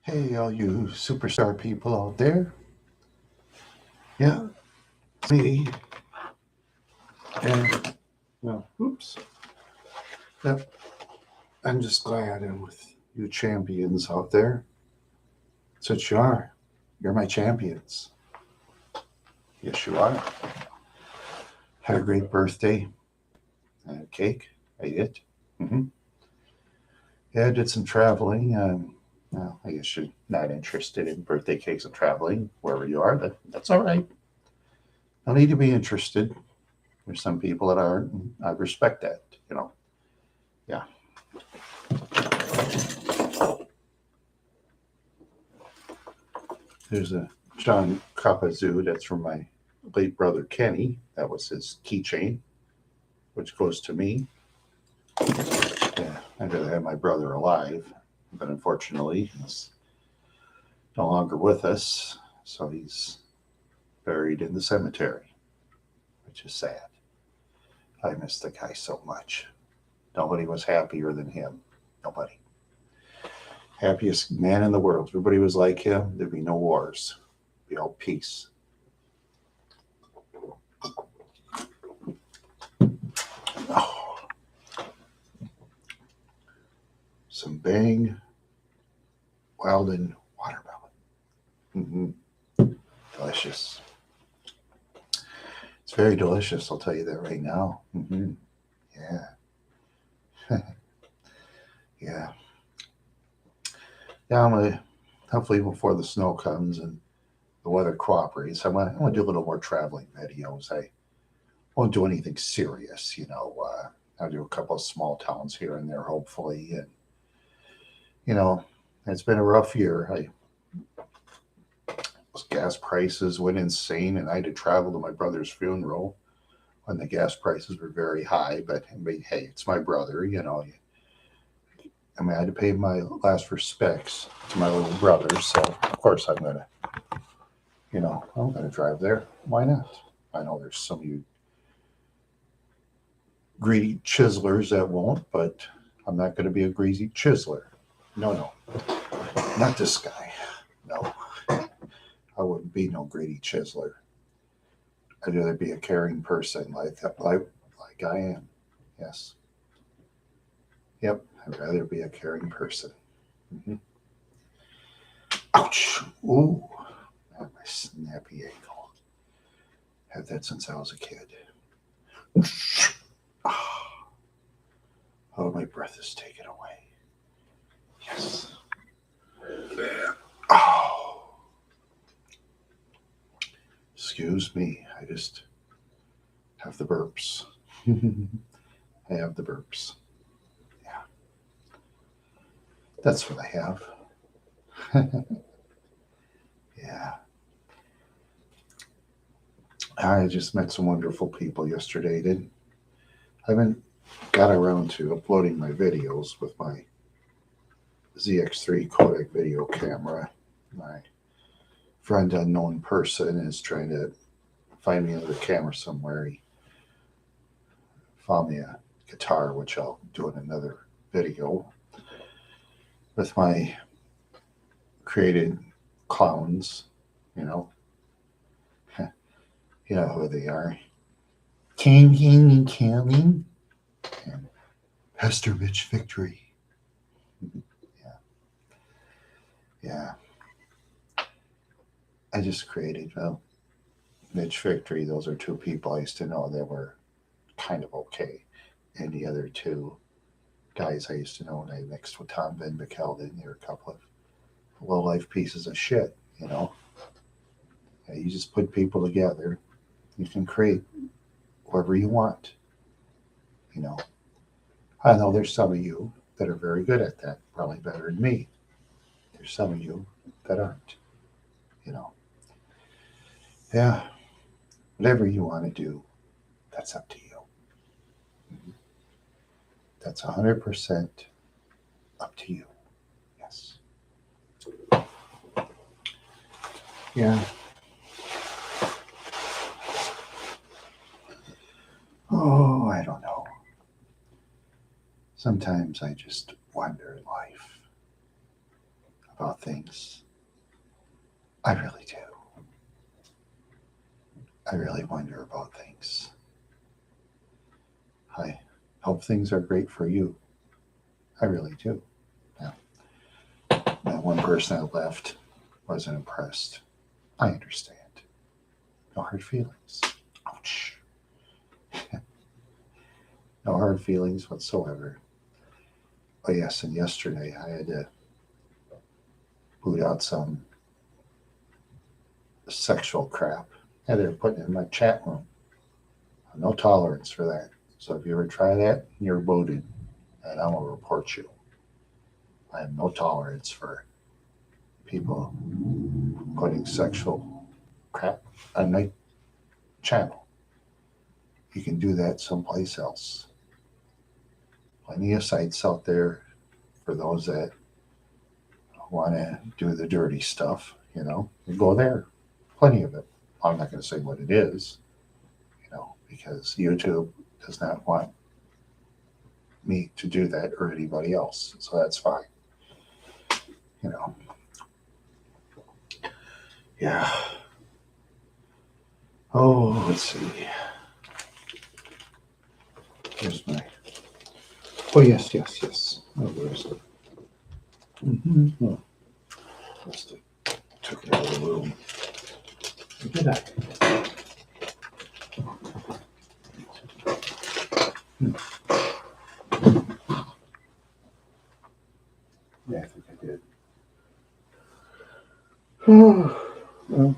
Hey, all you superstar people out there. Yeah, it's me. And, oops. Yep, I'm just glad I'm with you champions out there. That's what you are. You're my champions. Yes, you are. Had a great birthday. I had cake. I ate it. Hmm. Yeah, I did some traveling. Well, I guess you're not interested in birthday cakes and traveling wherever you are. That's all right. No need to be interested. There's some people that aren't. And I respect that. You know. Yeah. There's a John Kapazoo. That's from my late brother Kenny. That was his keychain, which goes to me. Yeah, I'd rather have my brother alive, but unfortunately, he's no longer with us. So he's buried in the cemetery, which is sad. I miss the guy so much. Nobody was happier than him. Nobody. Happiest man in the world. Everybody was like him. There'd be no wars. It'd be all peace. Oh, some Bang Weldon watermelon. Delicious. It's very delicious. I'll tell you that right now. Yeah, yeah, yeah. I'm gonna hopefully before the snow comes and the weather cooperates. I'm gonna do a little more traveling videos. I won't do anything serious. I'll do a couple of small towns here and there, hopefully. And you know, it's been a rough year. Gas prices went insane, and I had to travel to my brother's funeral when the gas prices were very high. But I mean, hey, it's my brother. I had to pay my last respects to my little brother, so of course I'm gonna drive there. Why not? I know there's some of you greedy chiselers that won't, but I'm not gonna be a greasy chiseler. No, no, not this guy. No, I wouldn't be no greedy chiseler. I'd rather be a caring person like I am. Yes. Yep. I'd rather be a caring person. Hmm. Ouch. Ooh. My snappy ankle. Had that since I was a kid. Oh, my breath is taken away. Yes. Oh, excuse me. I just have the burps. I have the burps. Yeah, that's what I have. Yeah. I just met some wonderful people yesterday. I haven't got around to uploading my videos with my ZX3 Kodak video camera. My friend, unknown person, is trying to find me another camera somewhere. He found me a guitar, which I'll do in another video with my created clowns. You know, you know who they are. King and Counting and Pastor Mitch Victory. Yeah, yeah. I just created Mitch Victory. Those are two people I used to know that were kind of okay, and the other two guys I used to know when I mixed with Tom Van McKeldin. They were a couple of low life pieces of shit. You just put people together. You can create whoever you want. You know, I know there's some of you that are very good at that, probably better than me. There's some of you that aren't. You know, yeah, whatever you want to do, that's up to you. Mhm. That's 100% up to you. Yes. Yeah. Oh, I don't know. Sometimes I just wonder in life about things. I really do. I really wonder about things. I hope things are great for you. I really do. Now, that one person that left wasn't impressed. I understand. No hard feelings. Ouch. No hard feelings whatsoever. Oh, yes, and yesterday I had to boot out some sexual crap. Yeah, they're putting it in my chat room. No tolerance for that. So if you ever try that, you're booted, and I will report you. I have no tolerance for people putting sexual crap on my channel. You can do that someplace else. Plenty of sites out there for those that want to do the dirty stuff, you go there. Plenty of it. I'm not going to say what it is, because YouTube does not want me to do that or anybody else. So that's fine. Yeah. Oh, let's see. Here's my. Oh, yes. Oh, where's it? Oh, must have took it out of the room. Or did I? Yeah, I think I did. Oh, well.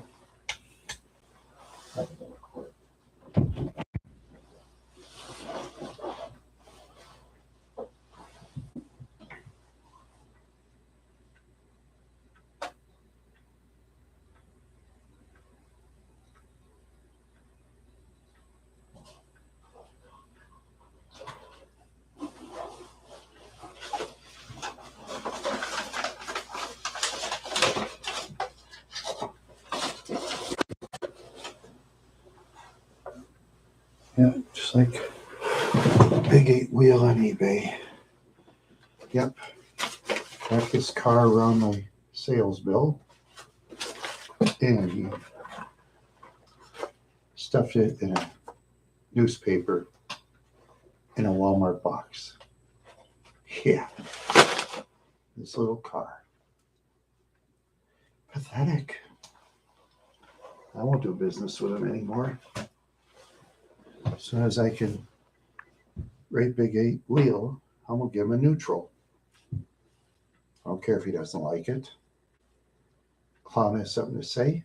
Yeah, just like Big 8 wheel on eBay. Yep. Got this car around my sales bill, and he stuffed it in a newspaper in a Walmart box. Yeah. This little car. Pathetic. I won't do business with him anymore. As soon as I can rate Big 8 wheel, I'm going to give him a neutral. I don't care if he doesn't like it. Clown has something to say.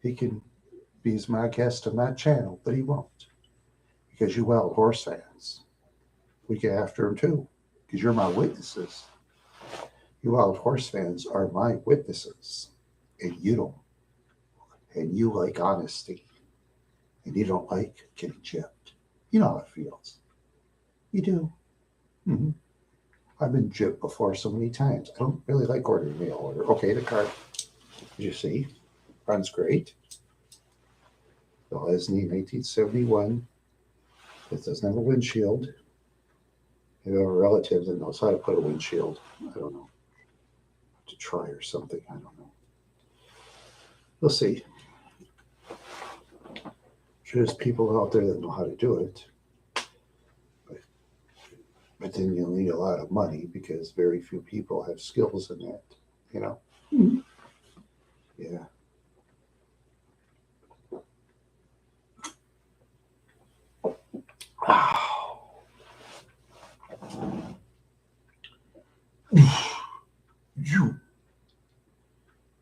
He can be my guest on that channel, but he won't. Because you wild horse fans, we get after him too. Because you're my witnesses. You wild horse fans are my witnesses. And you don't. And you like honesty. And you don't like getting gypped. You know how it feels. You do. Mm-hmm. I've been gypped before so many times. I don't really like ordering mail order. Okay, the car, you see, runs great. The Lesney 1971. It doesn't have a windshield. If you have a relative that knows how to put a windshield, I don't know, to try or something. I don't know. We'll see. Sure, there's people out there that know how to do it. But then you'll need a lot of money because very few people have skills in that, Mm-hmm. Yeah. Wow. You.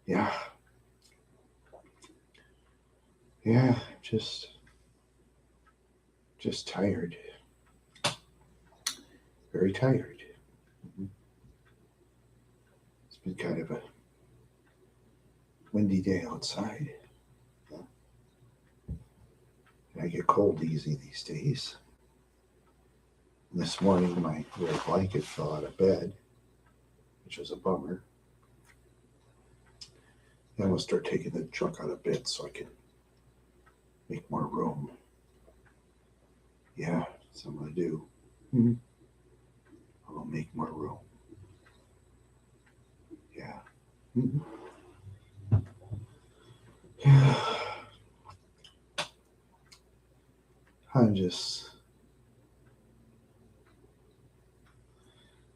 Yeah. Yeah. Just tired. Very tired. Mm-hmm. It's been kind of a windy day outside. Yeah. And I get cold easy these days. And this morning, my little blanket fell out of bed, which was a bummer. I'm going to start taking the junk out of bed so I can make more room. Yeah, that's what I'm going to do. Mm-hmm. I'm going to make more room. Mhm. Yeah. I'm just,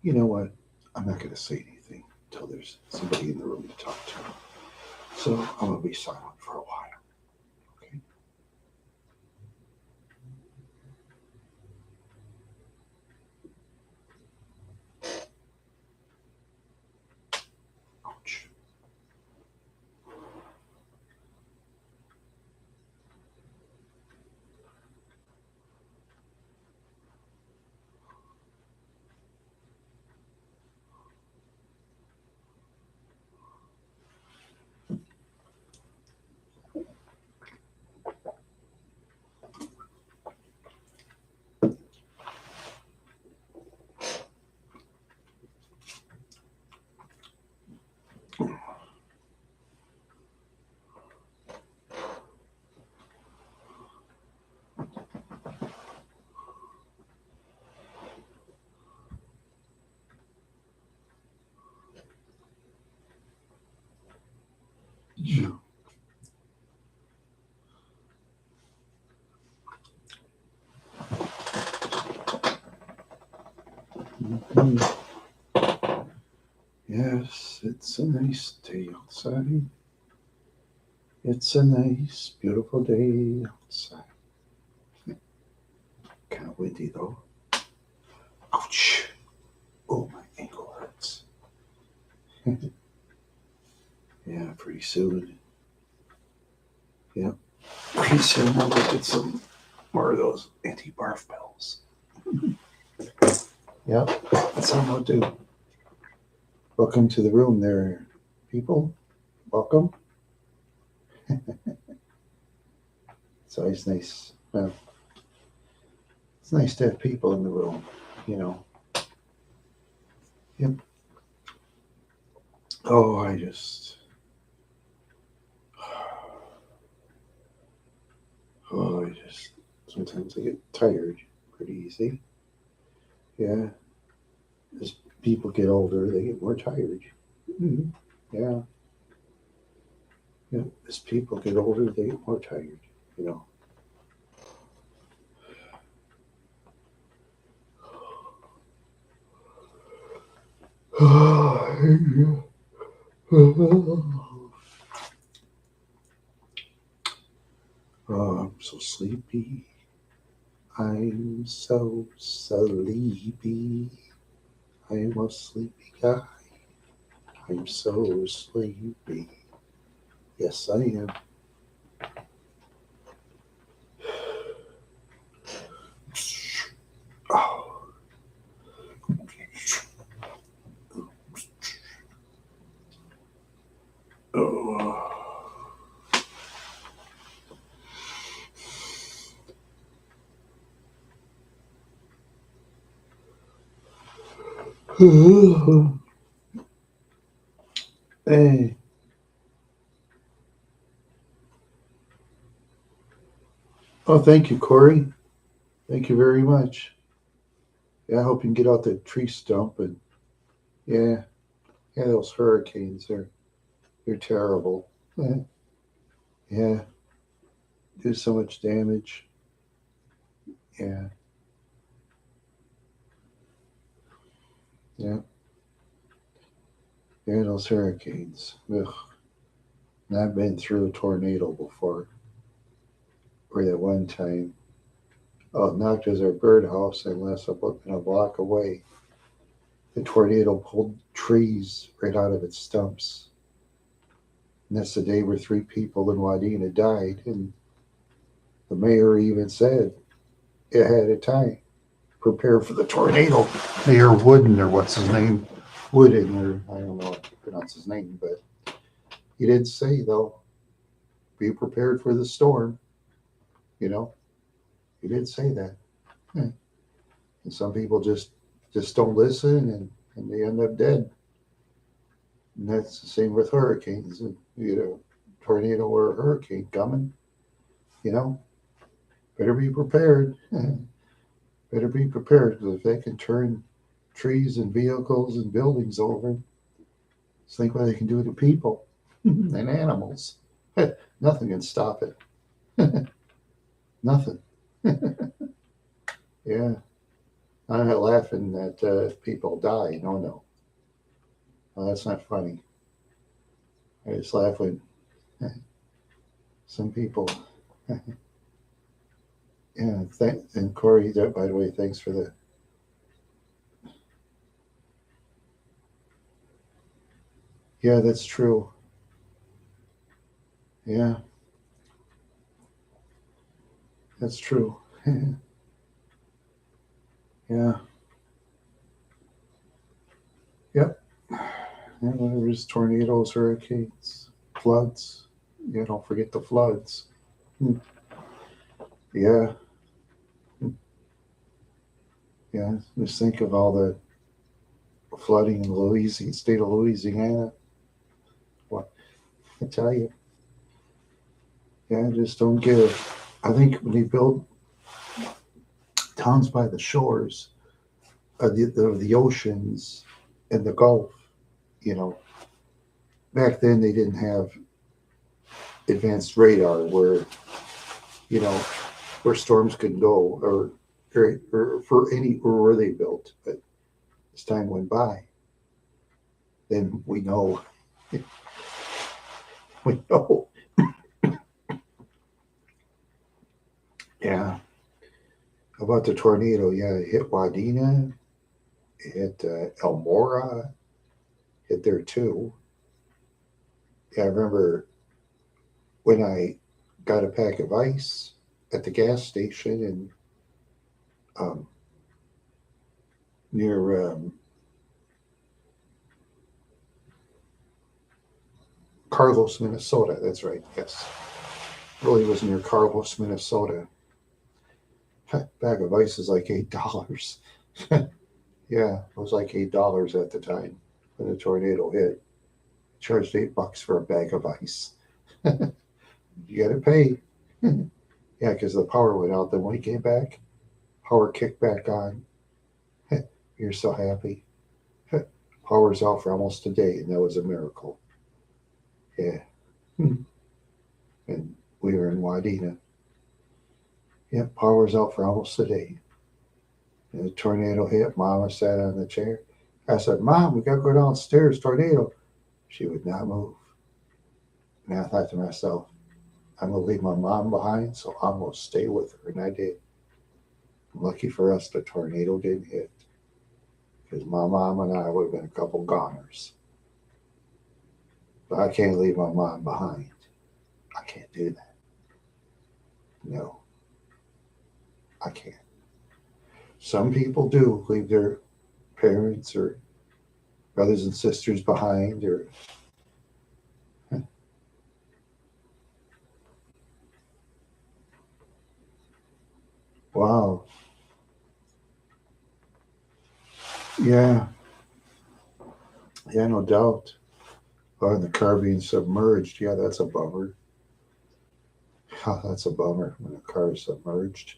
you know what? I'm not going to say anything until there's somebody in the room to talk to. So I'm going to be silent for a while. Okay. Ouch. Yeah. Mhm. Yes, it's a nice day outside. It's a nice, beautiful day outside. Kind of windy though. Ouch. Oh, my ankle hurts. Yeah, pretty soon. Yeah, pretty soon I'll look at some more of those anti-barf pills. Yeah, that's what I'll do. Welcome to the room there, people. Welcome. It's always nice. Well, it's nice to have people in the room, you know. Yep. Oh, I just, sometimes I get tired pretty easy. Yeah, as people get older, they get more tired. Mhm. Yeah, yeah. As people get older, they get more tired, you know. Oh, I'm so sleepy. I'm so sleepy. I'm a sleepy guy. I'm so sleepy. Yes, I am. Oh. Oh. Hey. Oh, thank you, Corey. Thank you very much. Yeah, I hope you can get out that tree stump. And yeah, yeah, those hurricanes, they're terrible. Yeah, yeah, do so much damage. Yeah, yeah, yeah, those hurricanes. Ugh. And I've been through a tornado before, where that one time, oh, it knocked us our birdhouse and less than a block away. The tornado pulled trees right out of its stumps. And that's the day where three people in Wadena died. And the mayor even said it had a time. Prepare for the tornado. Mayor Wooden, or what's his name? Wooden, or I don't know how to pronounce his name, but he did say, though, be prepared for the storm. You know, he did say that. Hmm. And some people just don't listen, and they end up dead. And that's the same with hurricanes. And, you know, tornado or a hurricane coming, you know, better be prepared. Better be prepared because if they can turn trees and vehicles and buildings over, Just think what they can do to people and animals. Nothing can stop it. Nothing. Yeah. I'm not laughing that people die. No, no. No, that's not funny. I just laugh when some people. Yeah. And Corey, by the way, thanks for the. Yeah, that's true. Yeah, that's true. Yeah. Yep. Yeah, there's tornadoes, hurricanes, floods. Yeah, don't forget the floods. Hmm. Yeah. Yeah. Just think of all the flooding in Louisiana, state of Louisiana. What I tell you, yeah, just don't give. I think when they build towns by the shores of the oceans and the Gulf, you know, back then they didn't have advanced radar where, you know, where storms could go or for any or where they built. But as time went by, then we know we know. Yeah. About the tornado, yeah, it hit Wadena, it hit Elmora, hit there too. Yeah, I remember when I got a pack of ice at the gas station in um, near Carlos, Minnesota. That's right. Yes, really was near Carlos, Minnesota. Bag of ice is like $8. Yeah, it was like $8 at the time when the tornado hit. Charged $8 for a bag of ice. You got to pay. Yeah, because the power went out. Then when he came back, power kicked back on. You're so happy. Power's out for almost a day, and that was a miracle. Yeah. And we were in Wadena. Yeah, power's out for almost a day. And the tornado hit. Mama sat on the chair. I said, Mom, we got to go downstairs. Tornado. She would not move. And I thought to myself, I'm going to leave my mom behind, so I'm going to stay with her. And I did. Lucky for us, the tornado didn't hit because my mom and I would have been a couple goners. But I can't leave my mom behind. I can't do that. No, I can't. Some people do leave their parents or brothers and sisters behind, or wow, yeah, yeah, no doubt. Oh, and the car being submerged, yeah, that's a bummer. Oh, that's a bummer when a car is submerged.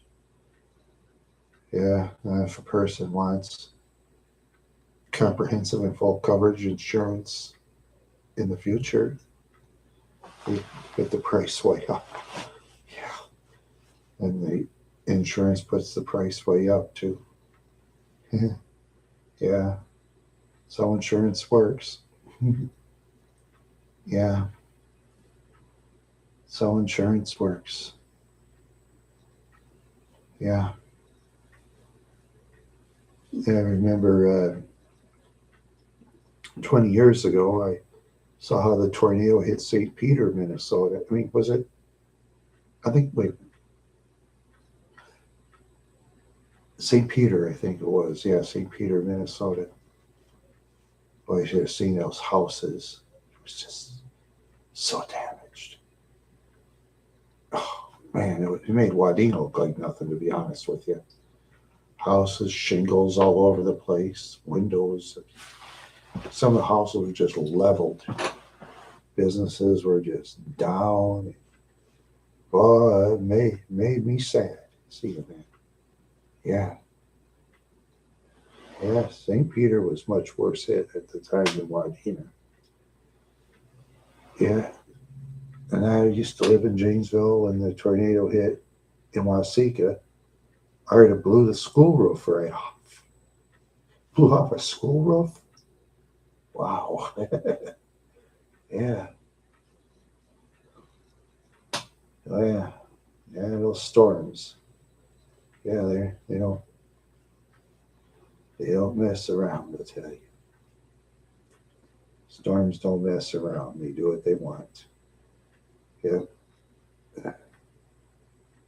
Yeah, and if a person wants comprehensive and full coverage insurance in the future, we get the price way up. Yeah, and the insurance puts the price way up too. Yeah, so insurance works. Yeah, so insurance works. Yeah, yeah. I remember 20 years ago, I saw how the tornado hit St. Peter, Minnesota. I mean, was it? I think wait, St. Peter. I think it was. Yeah, St. Peter, Minnesota. Boy, you should have seen those houses. It was just so damaged. Oh man, it made Wadena look like nothing. To be honest with you, houses, shingles all over the place, windows. Some of the houses were just leveled. Businesses were just down. Boy, it made me sad seeing that. Yeah, yeah. St. Peter was much worse hit at the time than Wadena. Yeah. And I used to live in Janesville when the tornado hit in Waseca. I heard it blew the school roof right off. Blew off a school roof? Wow. Yeah. Oh yeah. Yeah, those storms. Yeah, they don't mess around, I tell you. Storms don't mess around. They do what they want. Yep.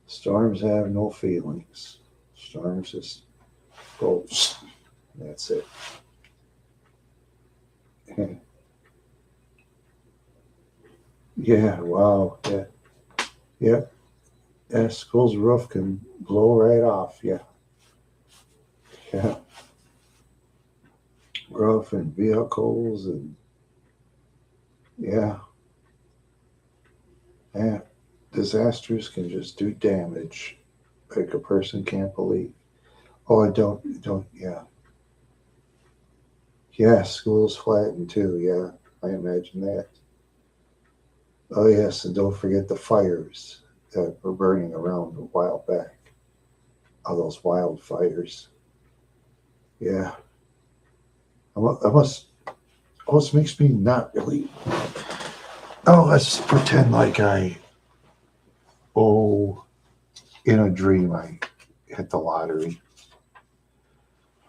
Storms have no feelings. Storms just go. That's it. Yeah. Wow. Yeah. Yeah. Yeah. School's roof can blow right off. Yeah. Yeah. Roof and vehicles and yeah. Yeah. Disasters can just do damage like a person can't believe. Oh, I don't. Yeah. Yeah. School's flattened too. Yeah. I imagine that. Oh yes, and don't forget the fires that were burning around a while back. All those wildfires. Yeah, I must. Almost makes me not really. Oh, let's pretend like oh, in a dream I hit the lottery.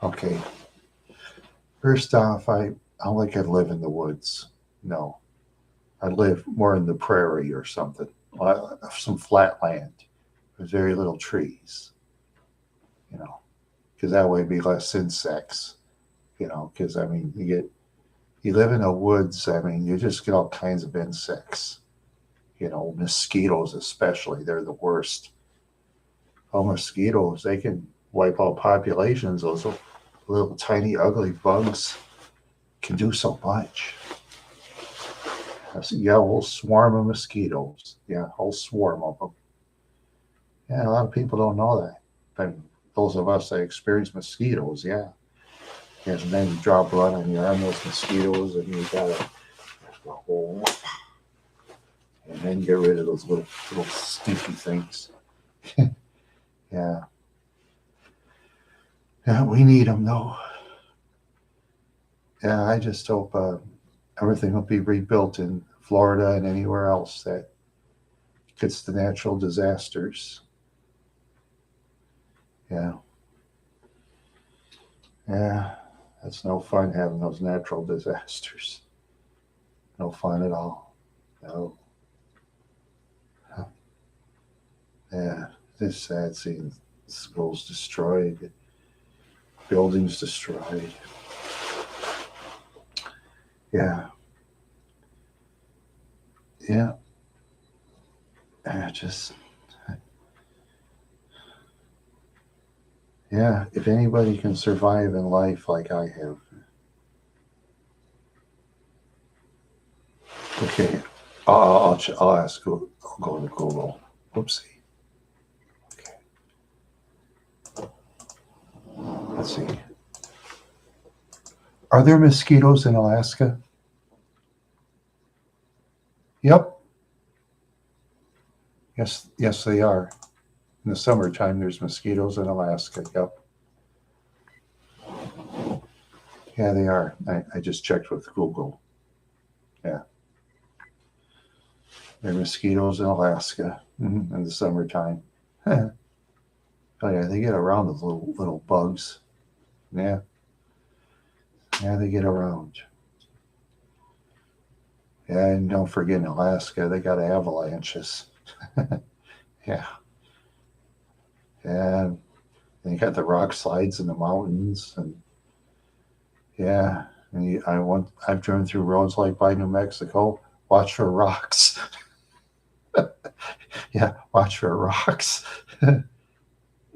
Okay, first off, I don't like I live in the woods. No, I live more in the prairie or something. Some flat land with very little trees. You know, because that way be less insects. Because I mean, you live in the woods. I mean, you just get all kinds of insects. Mosquitoes especially, they're the worst. Oh, mosquitoes, they can wipe out populations. Those little tiny ugly bugs can do so much. Yeah, a whole swarm of mosquitoes. Yeah, a whole swarm of them. Yeah, a lot of people don't know that. But those of us that experience mosquitoes, yeah. Yes, and then you draw blood on your arm, those mosquitoes, and you gotta go, and then get rid of those little stinky things. Yeah, yeah, we need them though. Yeah, I just hope everything will be rebuilt in Florida and anywhere else that gets the natural disasters. Yeah, yeah, that's no fun having those natural disasters. No fun at all. No, yeah, it's sad seeing schools destroyed, buildings destroyed. Yeah, yeah, just yeah. If anybody can survive in life like I have, okay, I'll ask. I'll go to Google. Oopsie. Okay, let's see. Are there mosquitoes in Alaska? Yep. Yes, yes, they are. In the summertime, there's mosquitoes in Alaska. Yep. Yeah, they are. I just checked with Google. Yeah, there are mosquitoes in Alaska in the summertime. Oh yeah, they get around those little bugs. Yeah, yeah, they get around. Yeah, and don't forget in Alaska, they got avalanches. Yeah, and they got the rock slides in the mountains, and yeah, and I've driven through roads like by New Mexico. Watch for rocks. Yeah, watch for rocks.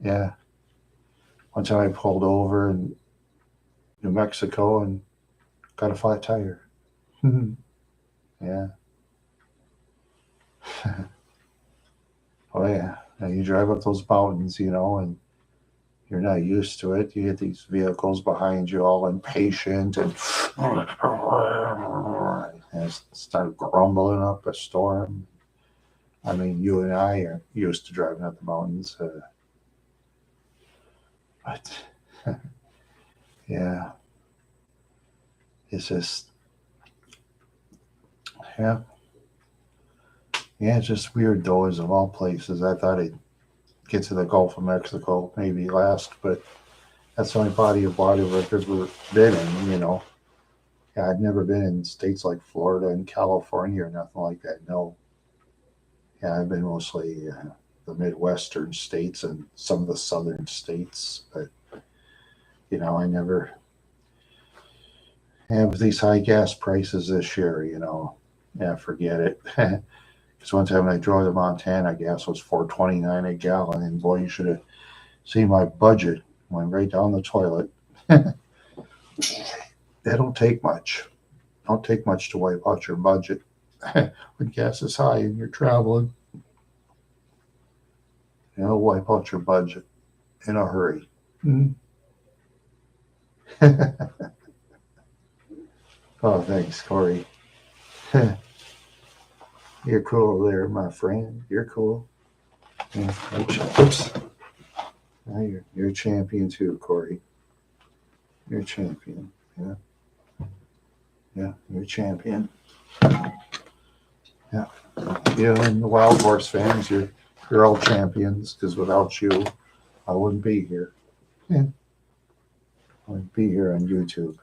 Yeah, one time I pulled over in New Mexico and got a flat tire. Yeah. Oh yeah. Now you drive up those mountains, and you're not used to it. You get these vehicles behind you all impatient and and it started grumbling up a storm. I mean, you and I are used to driving up the mountains, but yeah, it's just yeah, yeah, it's just weird though. As of all places, I thought I'd get to the Gulf of Mexico maybe last, but that's the only body of water I've ever been in. Yeah, I've never been in states like Florida and California or nothing like that. No, yeah, I've been mostly the Midwestern states and some of the southern states, but I never have these high gas prices this year. Yeah, forget it. Because one time when I drove to Montana, gas was $4.29 a gallon, and boy, you should have seen my budget went right down the toilet. That don't take much. Don't take much to wipe out your budget when gas is high and you're traveling. Wipe out your budget in a hurry. Oh, thanks, Corey. You're cool there, my friend. You're cool. Yeah, oops. You're a champion too, Corey. You're a champion. Yeah. Yeah, you're a champion. Yeah. You and the Wild Horse fans, you're all champions because without you, I wouldn't be here. Yeah. I wouldn't be here on YouTube.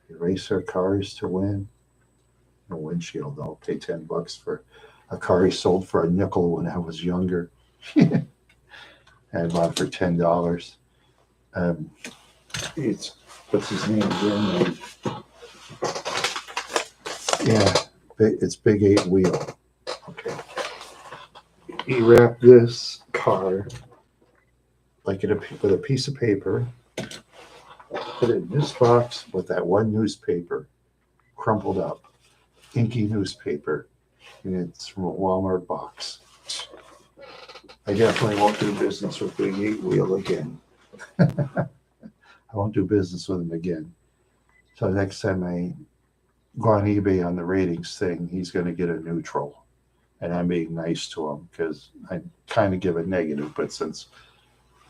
You race our cars to win. No windshield. I'll pay $10 for a car he sold for a nickel when I was younger. I bought it for $10. It's what's his name again? Yeah, it's Big 8 Wheel. Okay. He wrapped this car like with a piece of paper, put it in this box with that one newspaper, crumpled up, inky newspaper, and it's from a Walmart box. I definitely won't do business with Big 8 Wheel again. I won't do business with him again. So next time I go on eBay on the ratings thing, he's going to get a neutral. And I'm being nice to him because I kind of give a negative, but since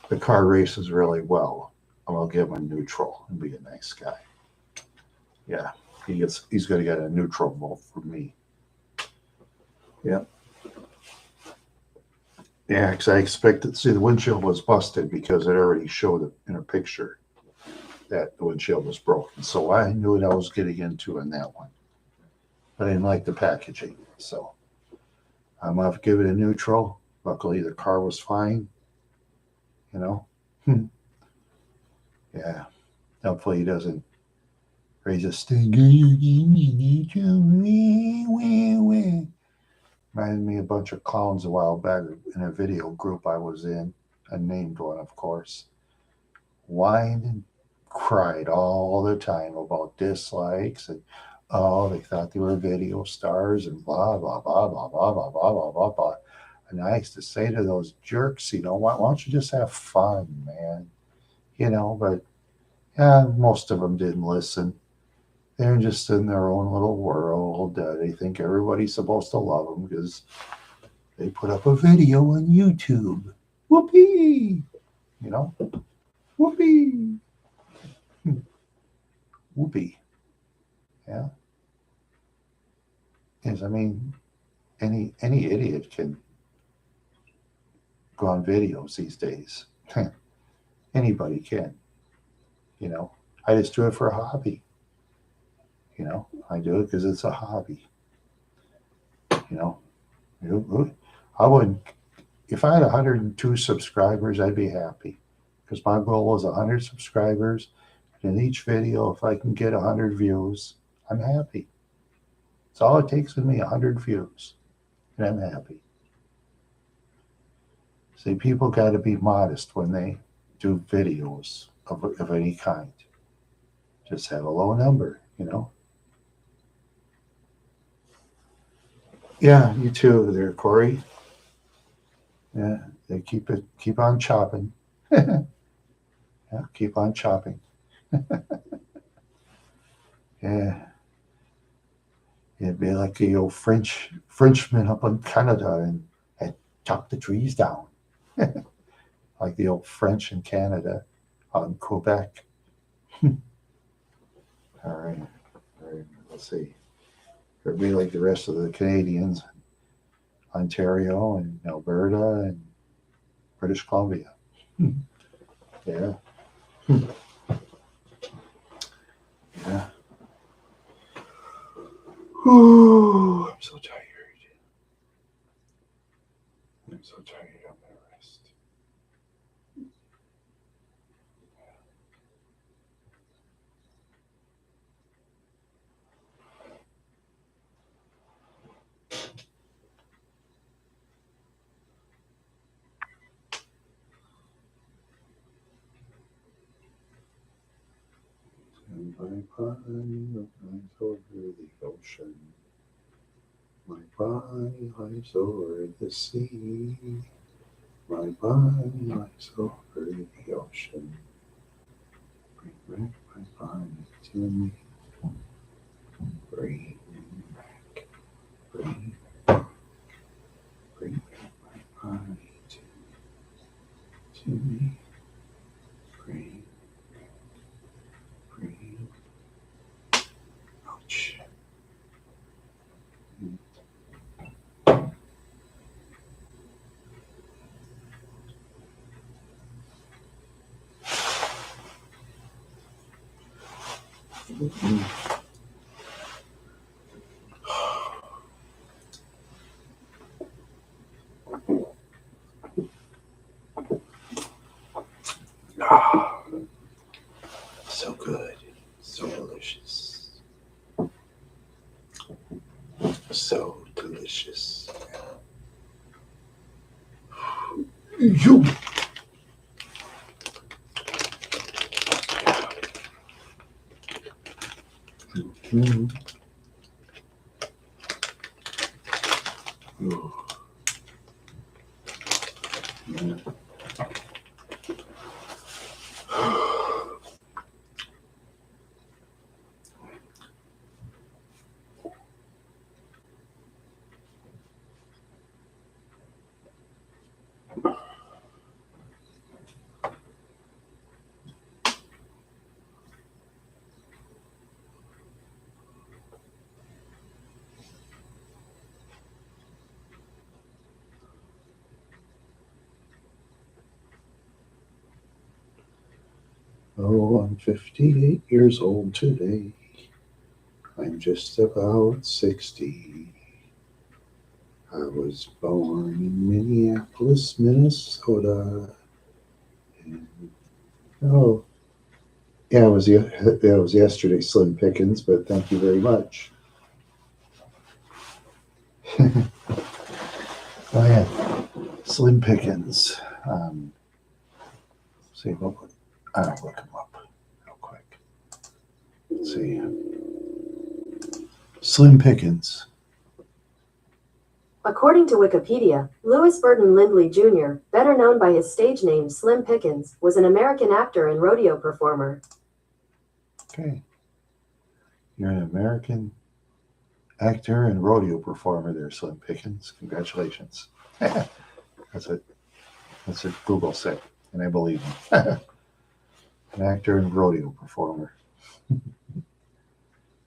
the car races really well, I'm going to give him a neutral and be a nice guy. Yeah, he's going to get a neutral vote from me. Yeah. Yeah, because I expected, see, the windshield was busted because it already showed it in a picture that the windshield was broken. So I knew what I was getting into in that one. But I didn't like the packaging. So I'm going to have to give it a neutral. Luckily, the car was fine. Yeah. Hopefully, he doesn't raise a stink. Reminded me of a bunch of clowns a while back in a video group I was in, a named one, of course. Whined and cried all the time about dislikes and they thought they were video stars and blah blah blah blah blah blah blah blah blah blah. And I used to say to those jerks, why don't you just have fun, man? But yeah, most of them didn't listen. They're just in their own little world. They think everybody's supposed to love them because they put up a video on YouTube. Whoopee! Whoopee! Whoopee. Yeah. Yes, I mean, any idiot can go on videos these days. Anybody can. I just do it for a hobby. I do it because it's a hobby. I would, if I had 102 subscribers, I'd be happy because my goal was 100 subscribers. In each video, if I can get 100 views, I'm happy. It's all it takes with me, 100 views, and I'm happy. See, people got to be modest when they do videos of any kind. Just have a low number. Yeah, you too there, Corey. Yeah, they keep on chopping. Yeah, keep on chopping. Yeah. be like the old Frenchman up in Canada and chop the trees down. Like the old French in Canada on Quebec. All right. Let's see. It'd be like the rest of the Canadians, Ontario and Alberta and British Columbia. Yeah. Yeah. Ooh, I'm so tired. I'm so tired. I'm gonna rest. And my body lies over the ocean. My body lies over the sea. My body lies over the ocean. Bring back my body to me. Bring back, bring back my body to me. Bring, ouch. Ah, so good, so delicious, so delicious. You. Mm-hmm. Ooh. Yeah. Oh, I'm 58 years old today. I'm just about 60. I was born in Minneapolis, Minnesota. And, oh, yeah, it was yesterday, Slim Pickens, but thank you very much. Oh, yeah, Slim Pickens. See, I'll look him up real quick. Let's see. Slim Pickens. According to Wikipedia, Louis Burton Lindley Jr., better known by his stage name Slim Pickens, was an American actor and rodeo performer. Okay. You're an American actor and rodeo performer there, Slim Pickens. Congratulations. That's what Google said, and I believe him. An actor and rodeo performer.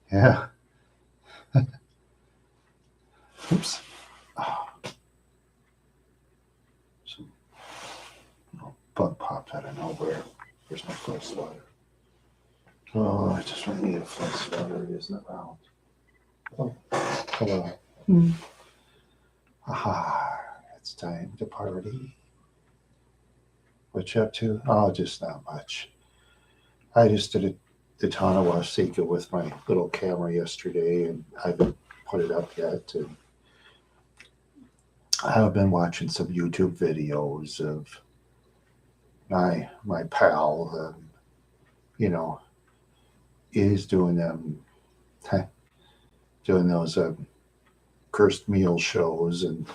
Yeah. Oops. Oh. Some bug popped out of nowhere. Where's my fly swatter? Oh, I just really need a fly swatter. It isn't around. Oh, hello. Aha, it's time to party. What you up to? Oh, just not much. I just did the Tanawashika with my little camera yesterday, and I haven't put it up yet. And I've been watching some YouTube videos of my pal. Is doing doing those cursed meal shows and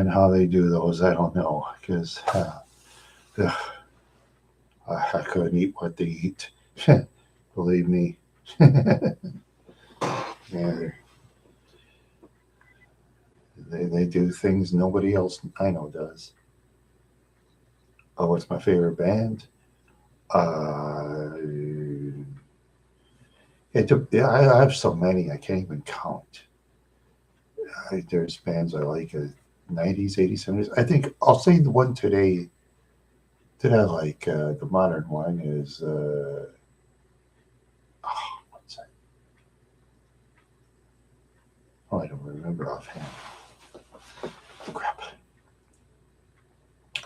how they do those. I don't know, because I couldn't eat what they eat. Believe me, Yeah, they do things nobody else I know does. Oh, what's my favorite band? Uh, yeah, I have so many I can't even count. There's bands I like, 90s, 80s, 70s. I think I'll say the one today that I like, the modern one is, what's that? Oh, I don't remember offhand. Crap.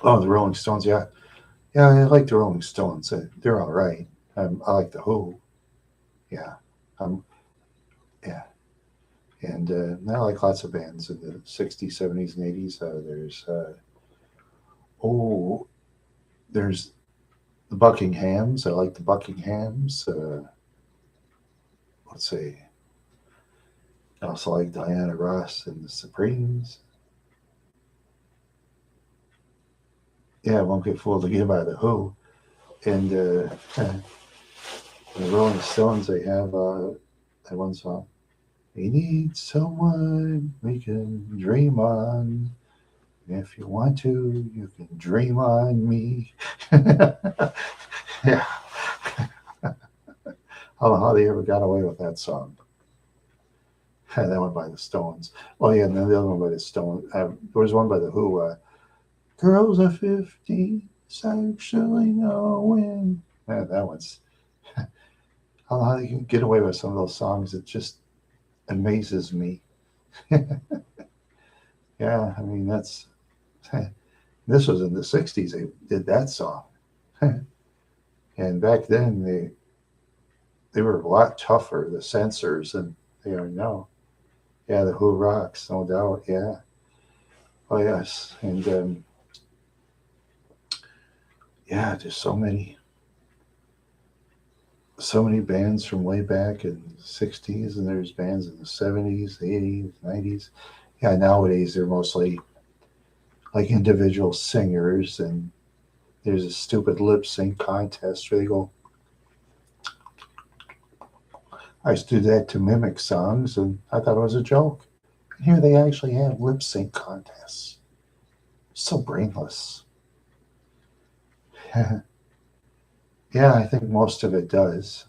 Oh, the Rolling Stones. Yeah, yeah, I like the Rolling Stones. They're all right. I like the Who. Yeah, um, yeah, and I like lots of bands in the '60s, '70s, and '80s. Oh, there's the Buckinghams. I like the Buckinghams. Let's see. I also like Diana Ross and the Supremes. Yeah, I won't get fooled again by the Who. And the Rolling Stones. They have that one song. We need someone we can dream on. If you want to, you can dream on me. Yeah. I don't know how they ever got away with that song. That one by the Stones. Oh yeah, and then the other one by the Stones. There was one by the Who. Girls are 50, sexually knowing. That one's. I don't know how they can get away with some of those songs. It just amazes me. Yeah, I mean that's. This was in the '60s. They did that song, and back then they were a lot tougher, the censors, than they are now. Yeah, the Who rocks, no doubt. Yeah. Oh yes, and yeah, just so many bands from way back in the '60s, and there's bands in the '70s, '80s, '90s. Yeah, nowadays they're mostly like individual singers, and there's a stupid lip sync contest where they go. I used to do that to mimic songs, and I thought it was a joke. And here they actually have lip sync contests. So brainless. Yeah, I think most of it does.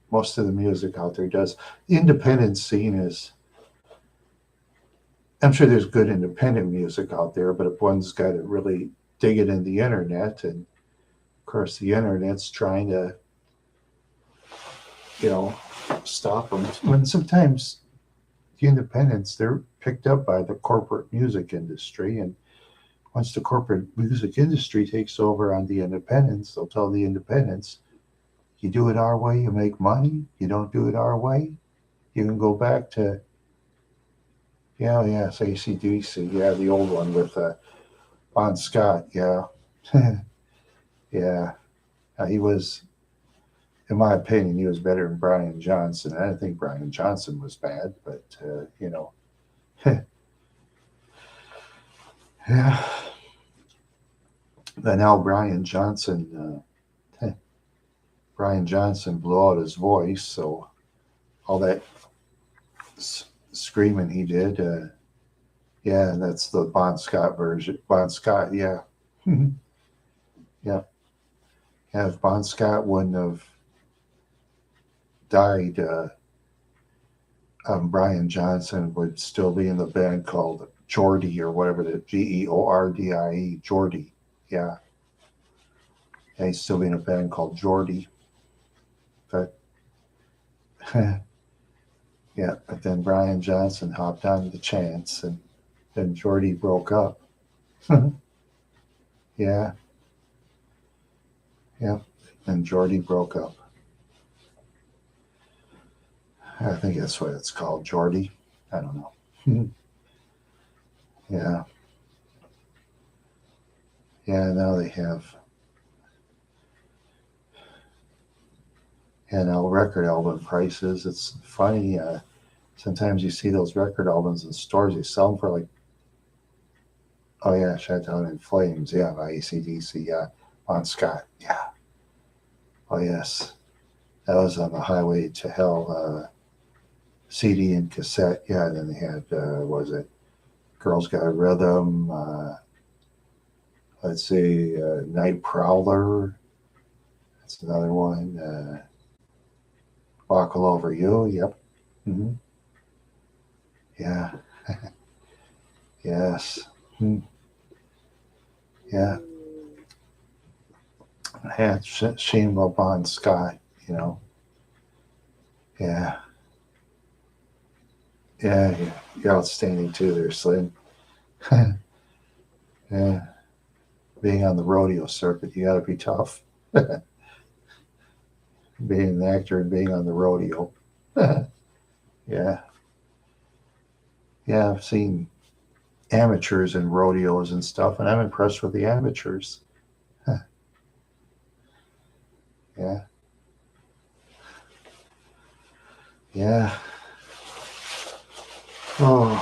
Most of the music out there does. The independent scene is, I'm sure there's good independent music out there, but if one's got to really dig it in the internet, and of course the internet's trying to, you know, stop them. When sometimes the independents, they're picked up by the corporate music industry, and once the corporate music industry takes over on the independents, they'll tell the independents, you do it our way, you make money. You don't do it our way, you can go back to, yeah, yes, AC/DC, yeah, the old one with Bon Scott, yeah. Yeah, he was, in my opinion, he was better than Brian Johnson. I didn't think Brian Johnson was bad, but, yeah. But now Brian Johnson blew out his voice, so all that screaming he did, yeah, that's the Bon Scott version. Bon Scott, yeah. Yeah. Yeah, if Bon Scott wouldn't have died, Brian Johnson would still be in the band called Geordie or whatever, the Geordie, Geordie. Yeah. Yeah, he'd still be in a band called Geordie. But yeah, but then Brian Johnson hopped on the chance, and then Geordie broke up. Yeah, yeah. And Geordie broke up. I think that's what it's called, Geordie. I don't know. Yeah, yeah. Now they have, yeah, now record album prices. It's funny. Sometimes you see those record albums in stores. They sell them for like, oh yeah, Shut Down in Flames. Yeah, by AC/DC. Yeah, Bon Scott. Yeah. Oh yes. That was on the Highway to Hell CD and cassette. Yeah, and then they had, was it Girls Got Rhythm? Let's see, Night Prowler. That's another one. Walk All Over You. Yep. Mm-hmm. Yeah. Yes. Hmm. Yeah. Had Shane Bon Scott, you know. Yeah. Yeah. You're outstanding too there, Slim. Yeah. Being on the rodeo circuit, you got to be tough. Being an actor and being on the rodeo. Yeah. Yeah. I've seen amateurs and rodeos and stuff, and I'm impressed with the amateurs. Yeah. Yeah. Oh,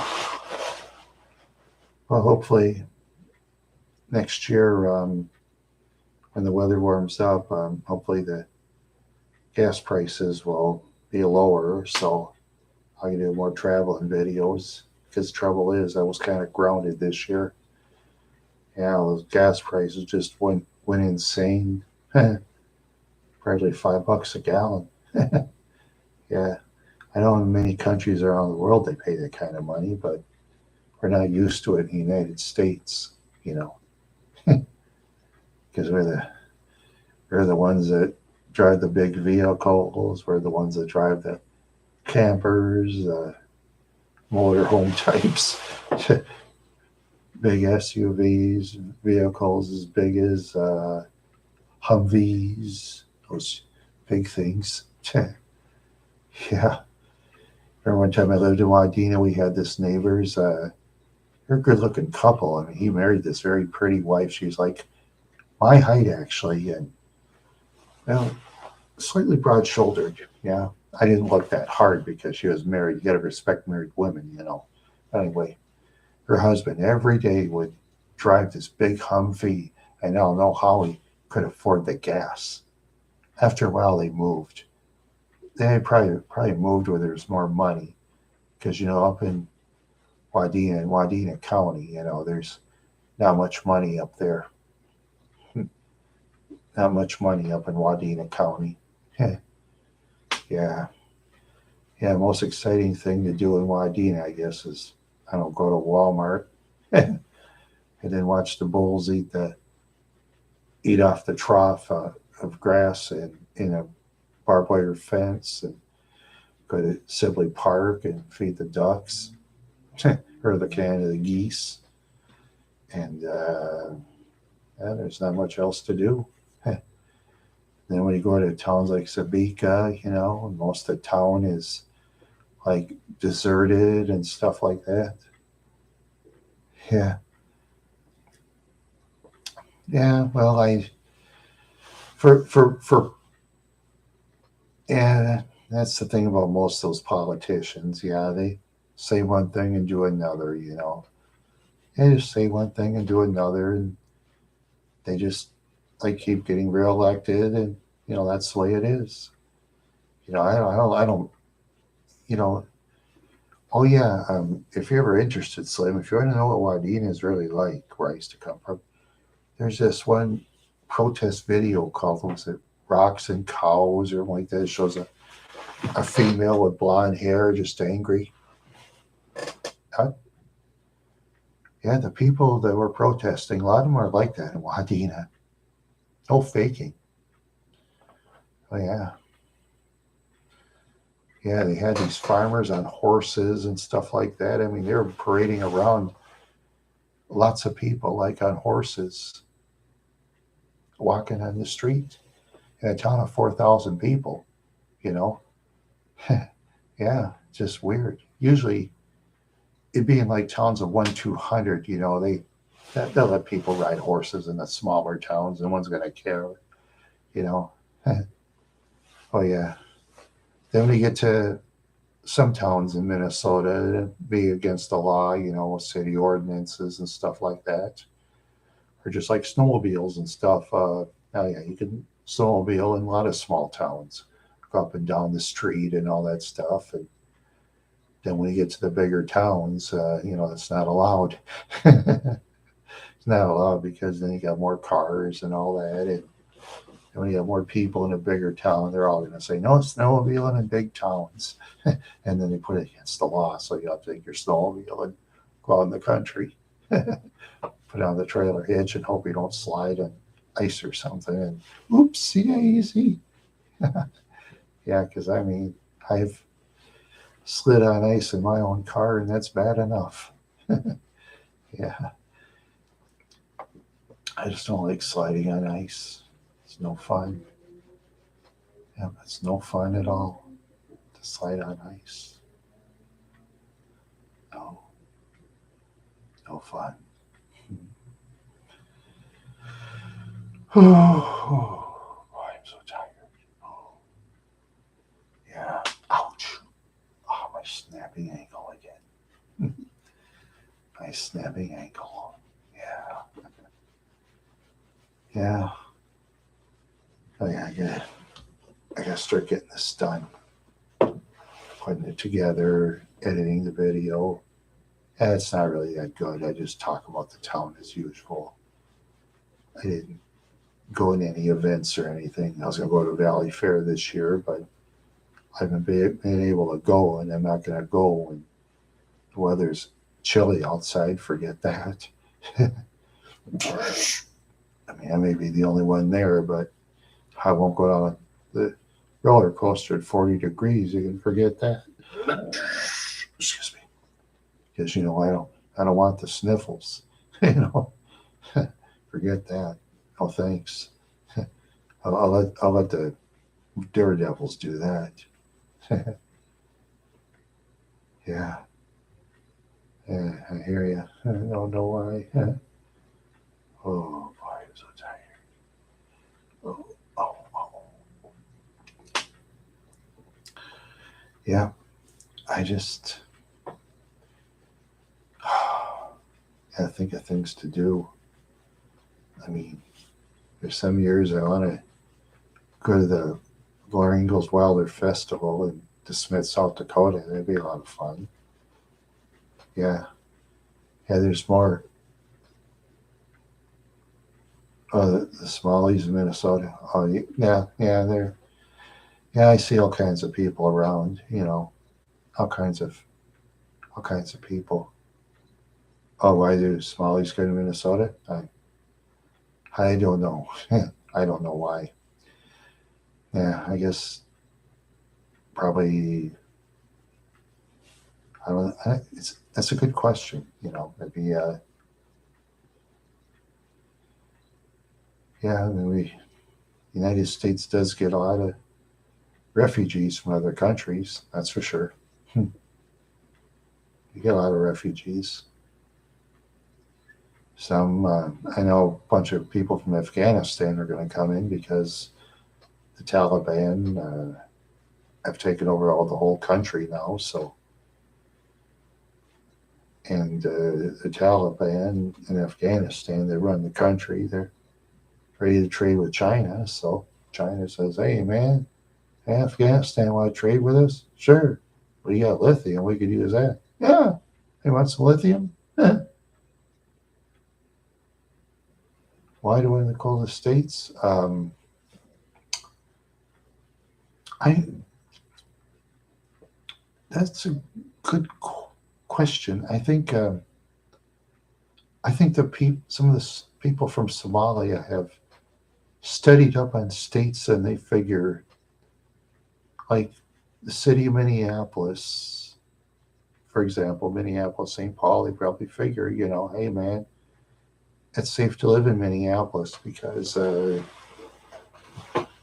well, hopefully next year, when the weather warms up, hopefully the gas prices will be lower. So I can do more traveling videos. Because trouble is, I was kind of grounded this year. Yeah, those gas prices just went insane. Probably $5 a gallon. Yeah, I know in many countries around the world they pay that kind of money, but we're not used to it in the United States. You know, because we're the ones that drive the big vehicles. We're the ones that drive the campers, motorhome types, big SUVs, vehicles as big as Humvees, those big things. Yeah. Remember one time I lived in Wadena, we had this neighbors. They're a good looking couple. I mean, he married this very pretty wife. She's like my height, actually, and well, slightly broad shouldered. Yeah. I didn't look that hard because she was married. You got to respect married women, you know. Anyway, her husband every day would drive this big Humvee. I don't know how he could afford the gas. After a while, they moved. They probably moved where there's more money, because you know up in Wadena County, you know, there's not much money up there. Not much money up in Wadena County. Yeah, yeah. Most exciting thing to do in Wadena, I guess, is I don't go to Walmart and then watch the bulls eat off the trough of grass and in a barbed wire fence, and go to Sibley Park and feed the ducks or the geese. And yeah, there's not much else to do. Then when you go to towns like Sabika, you know, most of the town is like deserted and stuff like that. Yeah. Yeah. Well, for yeah, that's the thing about most of those politicians. Yeah, they say one thing and do another, you know. They just say one thing and do another, and they just like keep getting reelected, and you know that's the way it is. You know, I don't, you know. Oh yeah, if you're ever interested, Slim, if you want to know what Wadena is really like, where I used to come from, there's this one protest video called, was it Rocks and Cows or something like that? It shows a female with blonde hair just angry. Uh, yeah, the people that were protesting, a lot of them are like that in Wadena. No faking. Oh yeah. Yeah, they had these farmers on horses and stuff like that. I mean, they were parading around, lots of people like on horses walking on the street in a town of 4,000 people, you know? Yeah, just weird. Usually it'd be in like towns of 200, you know, they'll let people ride horses in the smaller towns. No one's going to care, you know? Oh, yeah. Then when you get to some towns in Minnesota, it'd be against the law, you know, city ordinances and stuff like that. Or just like snowmobiles and stuff. Oh, yeah, you can snowmobile in a lot of small towns. up and down the street and all that stuff. And then when you get to the bigger towns, it's not allowed. It's not allowed because then you got more cars and all that. And when you have more people in a bigger town, they're all going to say, no snowmobiling in big towns. And then they put it against the law. So you have to take your snowmobile and go out in the country, put on the trailer hitch and hope you don't slide on ice or something. And oopsie daisy. Yeah, because I've slid on ice in my own car, and that's bad enough. Yeah, I just don't like sliding on ice. It's no fun. Yeah, it's no fun at all to slide on ice. No, no fun. Oh, I'm so tired. Oh, yeah. Ouch. Oh, my snapping ankle again. My snapping ankle. Yeah. Yeah. Oh, yeah, I gotta start getting this done. Putting it together, editing the video. And it's not really that good. I just talk about the town as usual. I didn't go in any events or anything. I was gonna go to Valley Fair this year, but I haven't been able to go, and I'm not gonna go when the weather's chilly outside. Forget that. I may be the only one there, but I won't go down the roller coaster at 40 degrees. You can forget that. Excuse me, because I don't want the sniffles. you know, Forget that. Oh, thanks. I'll let the daredevils do that. Yeah, yeah, I hear you. I don't know why. Oh boy, I'm so tired. Oh, oh, oh. Yeah, I just gotta think of things to do. There's some years I want to go to the Blair Ingalls Wilder Festival in DeSmet, South Dakota. That'd be a lot of fun. Yeah, yeah. There's more. Oh, the Smalleys in Minnesota. Oh, yeah, yeah. Yeah, I see all kinds of people around. All kinds of people. Oh, why do Smalleys go to Minnesota? I don't know. I don't know why. Yeah, I guess probably. I don't. That's a good question. Maybe. Yeah, maybe the United States does get a lot of refugees from other countries. That's for sure. You get a lot of refugees. Some, I know a bunch of people from Afghanistan are going to come in because the Taliban have taken over the whole country now. So, and the Taliban in Afghanistan, they run the country. They're ready to trade with China. So China says, "Hey, man, Afghanistan want to trade with us? Sure. We got lithium. We could use that. Yeah. They want some lithium? Why do I want to call the states? I That's a good question. I think some of the people from Somalia have studied up on states, and they figure like the city of Minneapolis, for example, Minneapolis, St. Paul. They probably figure, hey man, it's safe to live in Minneapolis because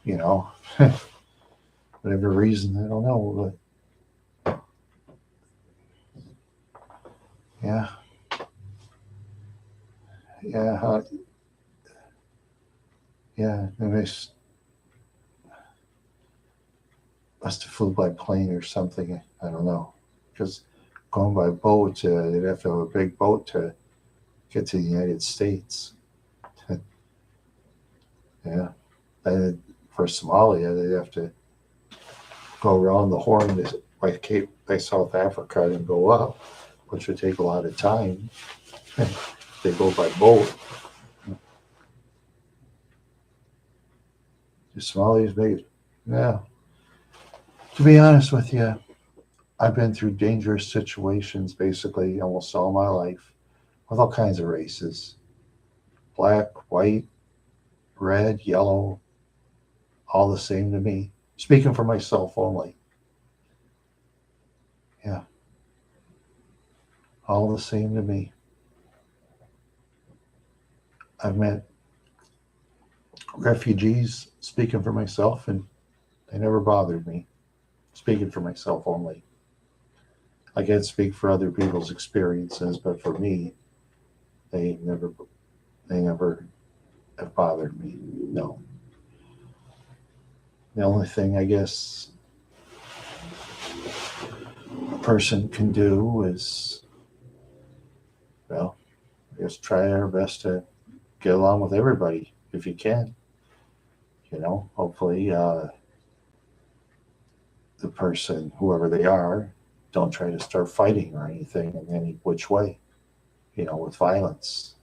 you know, whatever reason, I don't know, but yeah, yeah, yeah. They must have flew by plane or something. I don't know, because going by boat, they'd have to have a big boat to get to the United States. Yeah, for Somalia, they'd have to go around the horn by South Africa and go up, which would take a lot of time. They go by boat. The Somalis make it. Yeah. To be honest with you, I've been through dangerous situations basically almost all my life with all kinds of races. Black, white, red, yellow, all the same to me. Speaking for myself only. Yeah. All the same to me. I've met refugees, speaking for myself, and they never bothered me. Speaking for myself only. I can't speak for other people's experiences, but for me, they never have bothered me. No. The only thing I guess a person can do is, well, I guess try our best to get along with everybody if you can. Hopefully the person, whoever they are, don't try to start fighting or anything in any which way, with violence,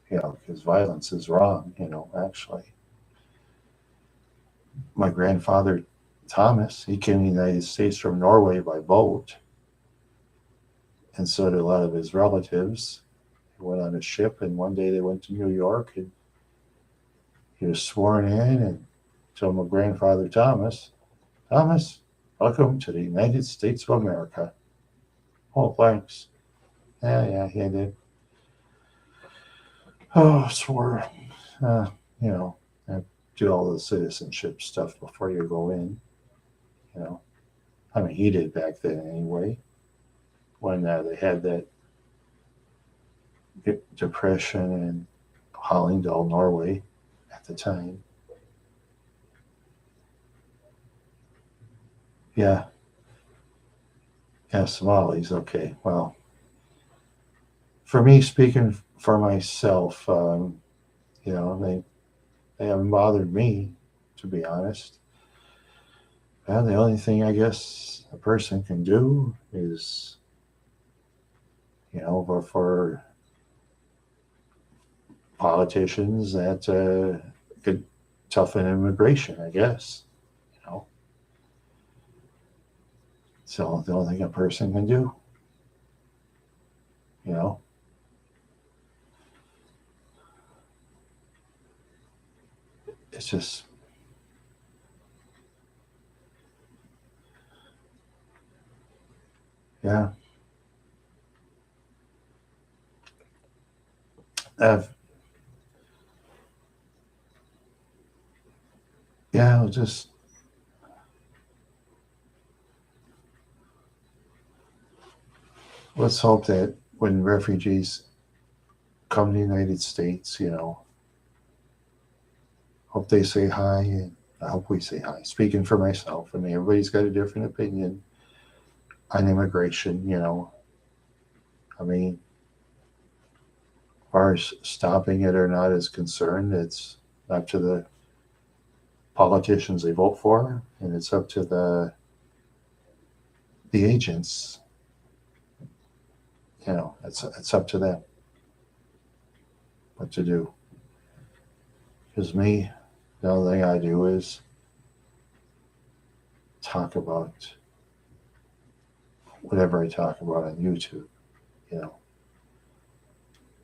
because violence is wrong, actually. My grandfather, Thomas, he came to the United States from Norway by boat, and so did a lot of his relatives. He went on a ship, and one day they went to New York, and he was sworn in, and told my grandfather, Thomas, welcome to the United States of America. Oh, thanks. Yeah, he did. Oh, swore. Do all the citizenship stuff before you go in. I mean, he did back then anyway, when they had that depression in Hallingdal, Norway at the time. Yeah, Somalis. Okay, well, for me, speaking for myself, they haven't bothered me, to be honest. Well, the only thing I guess a person can do is, for politicians that could toughen immigration, I guess. So the only thing a person can do, it's just, yeah. Just let's hope that when refugees come to the United States, hope they say hi, and I hope we say hi. Speaking for myself, I mean, everybody's got a different opinion on immigration, I mean, as far as stopping it or not is concerned, it's up to the politicians they vote for, and it's up to the agents. It's up to them what to do. Because me, the only thing I do is talk about whatever I talk about on YouTube.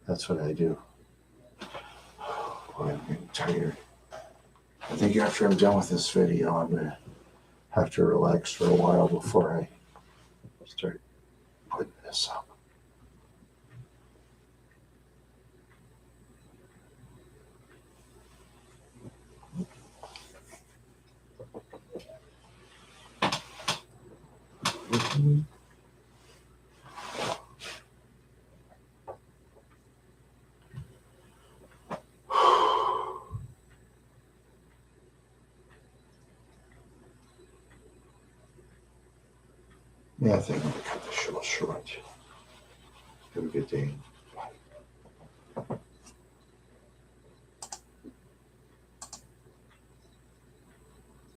That's what I do. Boy, I'm getting tired. I think after I'm done with this video, I'm going to have to relax for a while before I start putting this up. Yeah, I think I'm going to cut the show short. Have a good day.